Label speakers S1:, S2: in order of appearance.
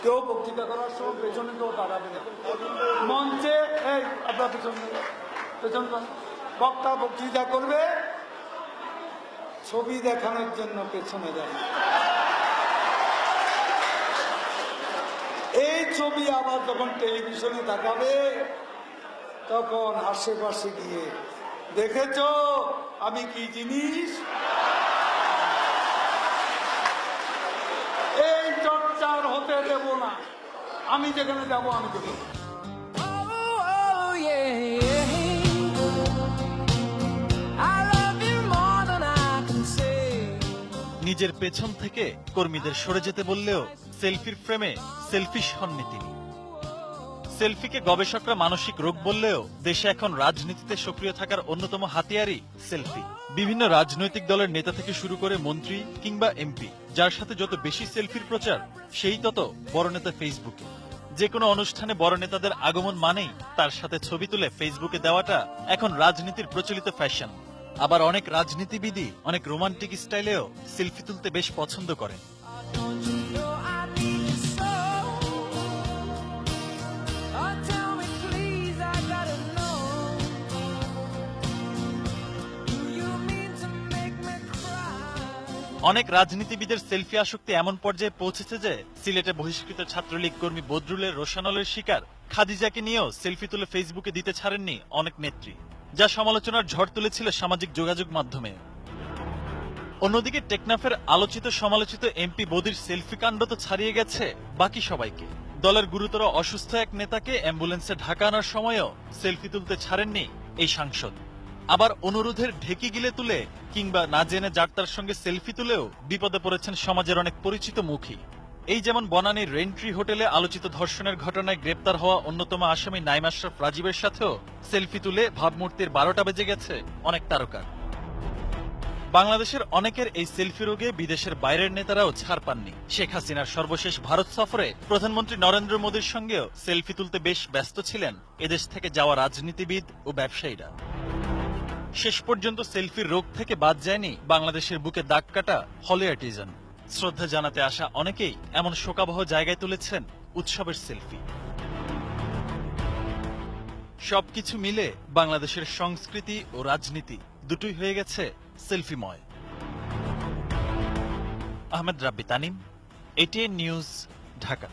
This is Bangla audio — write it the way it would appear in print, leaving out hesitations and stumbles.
S1: কেউ বক্তৃতা করার সময় পেছনে কেউ দাঁড়াবে না। মঞ্চে এই আপনার পেছন বক্তা বক্তৃতা করবে, ছবি দেখানোর জন্য পেছনে দাঁড়িয়ে। এই ছবি আবার যখন টেলিভিশনে দেখাবে তখন আশেপাশে গিয়ে দেখেছো আমি কি জিনিস। এই চর্চার হতে দেব না। আমি যেখানে যাব আমি দেব।
S2: নিজের পেছন থেকে কর্মীদের সরে যেতে বললেও সেলফির ফ্রেমে সেলফিশ হননি তিনি। সেলফিকে গবেষকরা মানসিক রোগ বললেও দেশে এখন রাজনীতিতে সক্রিয় থাকার অন্যতম হাতিয়ারই সেলফি। বিভিন্ন রাজনৈতিক দলের নেতা থেকে শুরু করে মন্ত্রী কিংবা এমপি, যার সাথে যত বেশি সেলফির প্রচার সেই তত বড় নেতা ফেসবুকে। যে কোনো অনুষ্ঠানে বড় নেতাদের আগমন মানেই তার সাথে ছবি তুলে ফেসবুকে দেওয়াটা এখন রাজনীতির প্রচলিত ফ্যাশন। আবার অনেক রাজনীতিবিদই অনেক রোমান্টিক স্টাইলেও সেলফি তুলতে বেশ পছন্দ করেন। অনেক রাজনীতিবিদের সেলফি আসক্তি এমন পর্যায়ে পৌঁছেছে যে সিলেটে বহিষ্কৃত ছাত্রলীগ কর্মী বদরুলের রোশানলের শিকার খাদিজাকে নিয়েও সেলফি তুলে ফেসবুকে দিতে ছাড়েননি অনেক নেত্রী, যা সমালোচনার ঝড় তুলেছিল সামাজিক যোগাযোগ মাধ্যমে। অন্যদিকে টেকনাফের আলোচিত সমালোচিত এমপি বদির সেলফি কাণ্ড তো ছাড়িয়ে গেছে বাকি সবাইকে। দলের গুরুতর অসুস্থ এক নেতাকে অ্যাম্বুলেন্সে ঢাকা আনার সময়ও সেলফি তুলতে ছাড়েননি এই সাংসদ। আবার অনুরোধের ঢেকি গিলে তুলে কিংবা না জেনে যাত্রার সঙ্গে সেলফি তুলেও বিপদে পড়েছেন সমাজের অনেক পরিচিত মুখী। এই যেমন বনানীর রেন্ট্রি হোটেলে আলোচিত ধর্ষণের ঘটনায় গ্রেপ্তার হওয়া অন্যতম আসামি নাইম আশরাফ রাজীবের সাথেও সেলফি তুলে ভাবমূর্তির 12টা বেজে গেছে অনেক তারকার। বাংলাদেশের অনেকের এই সেলফি রোগে বিদেশের বাইরের নেতারাও ছাড় পাননি। শেখ হাসিনার সর্বশেষ ভারত সফরে প্রধানমন্ত্রী নরেন্দ্র মোদীর সঙ্গেও সেলফি তুলতে বেশ ব্যস্ত ছিলেন এদেশ থেকে যাওয়া রাজনীতিবিদ ও ব্যবসায়ীরা। শেষ পর্যন্ত সেলফির রোগ থেকে বাদ যায়নি বাংলাদেশের বুকে দাগ কাটা হলিউডিজম। শ্রদ্ধা জানাতে আসা অনেকেই এমন শোকাবহ জায়গায় তুলেছেন উৎসবের সেলফি। সবকিছু মিলে বাংলাদেশের সংস্কৃতি ও রাজনীতি দুটোই হয়ে গেছে সেলফিময়। আহমেদ রাব্বি তানিম, এটিএন নিউজ, ঢাকা।